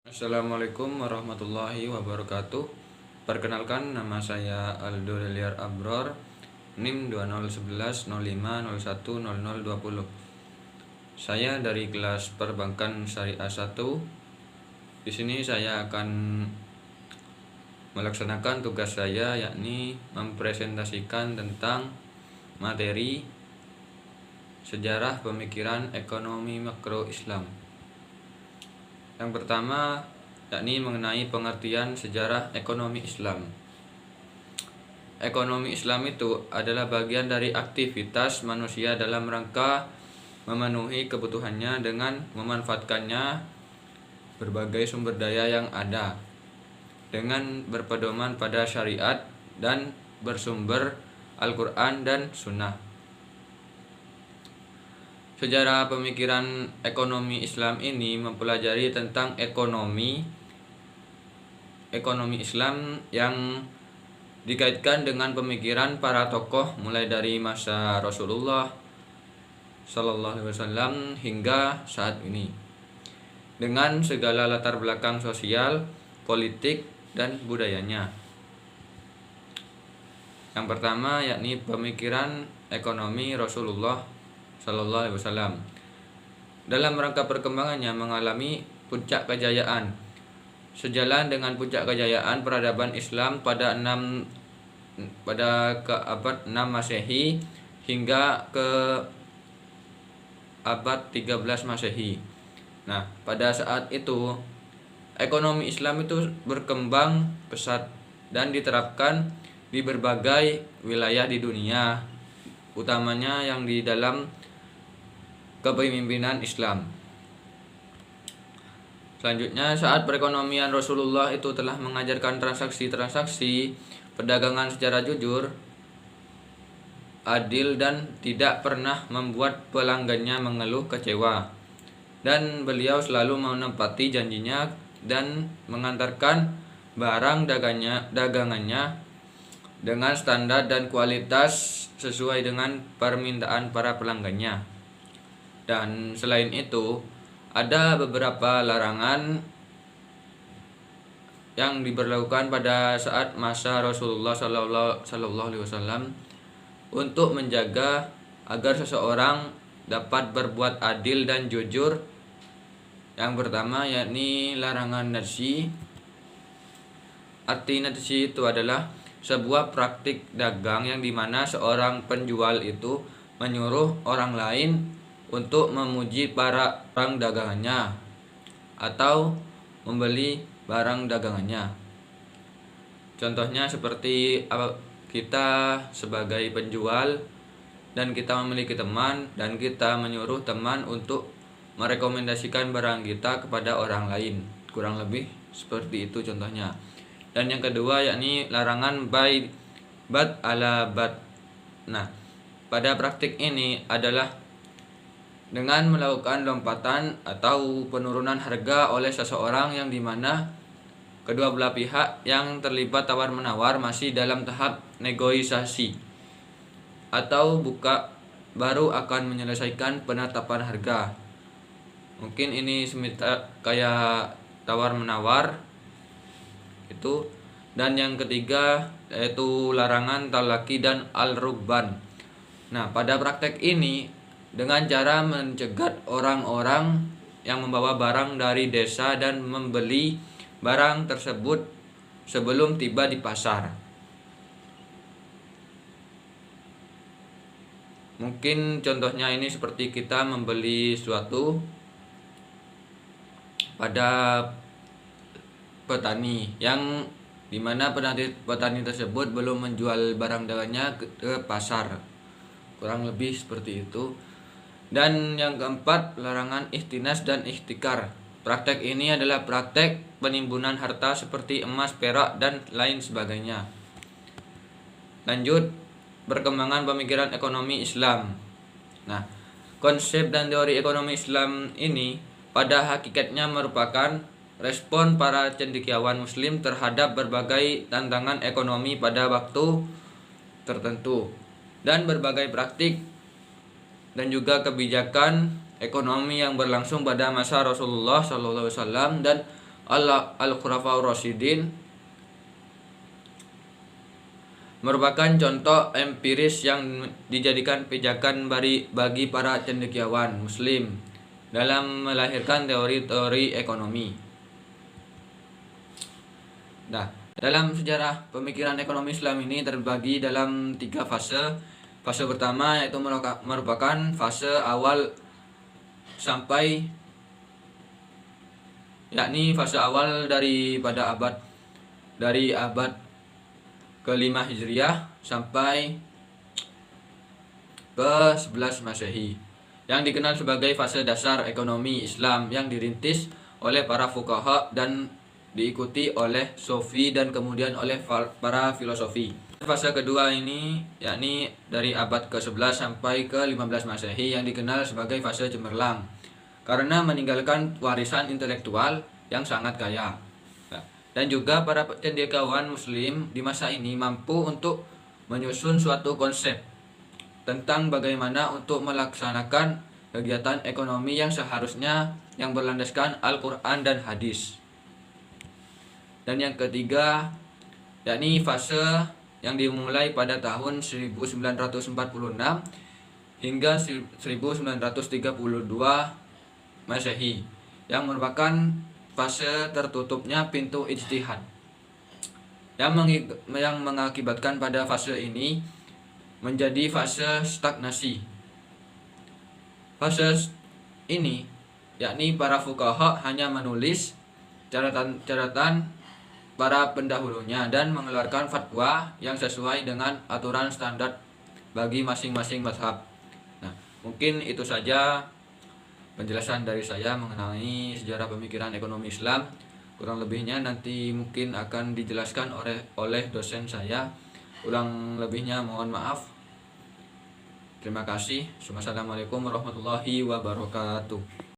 Assalamualaikum warahmatullahi wabarakatuh. Perkenalkan, nama saya Aldo Deliar Abror, NIM 201105010020. Saya dari kelas Perbankan Syariah 1. Di sini saya akan melaksanakan tugas saya, yakni mempresentasikan tentang materi sejarah pemikiran ekonomi makro Islam. Yang pertama, yakni mengenai pengertian sejarah ekonomi Islam. Ekonomi Islam itu adalah bagian dari aktivitas manusia dalam rangka memenuhi kebutuhannya dengan memanfaatkannya berbagai sumber daya yang ada dengan berpedoman pada syariat dan bersumber Al-Quran dan Sunnah. Sejarah pemikiran ekonomi Islam ini mempelajari tentang ekonomi Islam yang dikaitkan dengan pemikiran para tokoh mulai dari masa Rasulullah Sallallahu Alaihi Wasallam hingga saat ini, dengan segala latar belakang sosial, politik, dan budayanya. Yang pertama yakni pemikiran ekonomi Rasulullah Sallallahu Alaihi Wasallam. Dalam rangka perkembangannya mengalami puncak kejayaan. Sejalan dengan puncak kejayaan peradaban Islam pada ke abad 6 Masehi hingga ke abad 13 Masehi. Nah, pada saat itu ekonomi Islam itu berkembang pesat dan diterapkan di berbagai wilayah di dunia, utamanya yang di dalam kepemimpinan Islam. Selanjutnya, saat perekonomian Rasulullah itu telah mengajarkan transaksi-transaksi perdagangan secara jujur, adil, dan tidak pernah membuat pelanggannya mengeluh kecewa. Dan beliau selalu menepati janjinya dan mengantarkan barang dagangannya dengan standar dan kualitas sesuai dengan permintaan para pelanggannya. Dan selain itu, ada beberapa larangan yang diberlakukan pada saat masa Rasulullah Sallallahu Alaihi Wasallam untuk menjaga agar seseorang dapat berbuat adil dan jujur. Yang pertama yakni larangan najshi. Arti najshi itu adalah sebuah praktik dagang yang dimana seorang penjual itu menyuruh orang lain untuk memuji barang dagangannya atau membeli barang dagangannya. Contohnya seperti kita sebagai penjual dan kita memiliki teman dan kita menyuruh teman untuk merekomendasikan barang kita kepada orang lain. Kurang lebih seperti itu contohnya. Dan yang kedua yakni larangan buy bat ala bat. Nah, pada praktik ini adalah dengan melakukan lompatan atau penurunan harga oleh seseorang yang dimana kedua belah pihak yang terlibat tawar-menawar masih dalam tahap negosiasi atau baru akan menyelesaikan penetapan harga. Mungkin ini kayak tawar-menawar itu. Dan yang ketiga yaitu larangan talaki dan al-rubban. Nah, pada praktek ini dengan cara mencegat orang-orang yang membawa barang dari desa dan membeli barang tersebut sebelum tiba di pasar. Mungkin contohnya ini seperti kita membeli suatu pada petani yang dimana petani tersebut belum menjual barang dagangnya ke pasar. Kurang lebih seperti itu. Dan yang keempat, larangan ikhtinas dan ihtikar. Praktek ini adalah praktek penimbunan harta seperti emas, perak, dan lain sebagainya. Lanjut, perkembangan pemikiran ekonomi Islam. Nah, konsep dan teori ekonomi Islam ini pada hakikatnya merupakan respon para cendekiawan muslim terhadap berbagai tantangan ekonomi pada waktu tertentu dan berbagai praktik dan juga kebijakan ekonomi yang berlangsung pada masa Rasulullah SAW dan Al-Khulafaur Rasyidin merupakan contoh empiris yang dijadikan pijakan bagi para cendekiawan muslim dalam melahirkan teori-teori ekonomi. Nah, dalam sejarah pemikiran ekonomi Islam ini terbagi dalam 3 fase. Fase pertama yaitu merupakan fase awal yakni fase awal dari abad ke-5 Hijriah sampai ke-11 Masehi, yang dikenal sebagai fase dasar ekonomi Islam yang dirintis oleh para fuqaha dan diikuti oleh sufi dan kemudian oleh para filosofi. Fase kedua ini yakni dari abad ke-11 sampai ke-15 Masehi yang dikenal sebagai fase cemerlang karena meninggalkan warisan intelektual yang sangat kaya. Dan juga para cendekiawan muslim di masa ini mampu untuk menyusun suatu konsep tentang bagaimana untuk melaksanakan kegiatan ekonomi yang seharusnya yang berlandaskan Al-Quran dan hadis. Dan yang ketiga yakni fase yang dimulai pada tahun 1946 hingga 1932 Masehi yang merupakan fase tertutupnya pintu ijtihad yang mengakibatkan pada fase ini menjadi fase stagnasi. Fase ini yakni para fuqaha hanya menulis catatan para pendahulunya dan mengeluarkan fatwa yang sesuai dengan aturan standar bagi masing-masing mazhab. Nah, mungkin itu saja penjelasan dari saya mengenai sejarah pemikiran ekonomi Islam. Kurang lebihnya nanti mungkin akan dijelaskan oleh dosen saya. Kurang lebihnya mohon maaf. Terima kasih. Wassalamualaikum warahmatullahi wabarakatuh.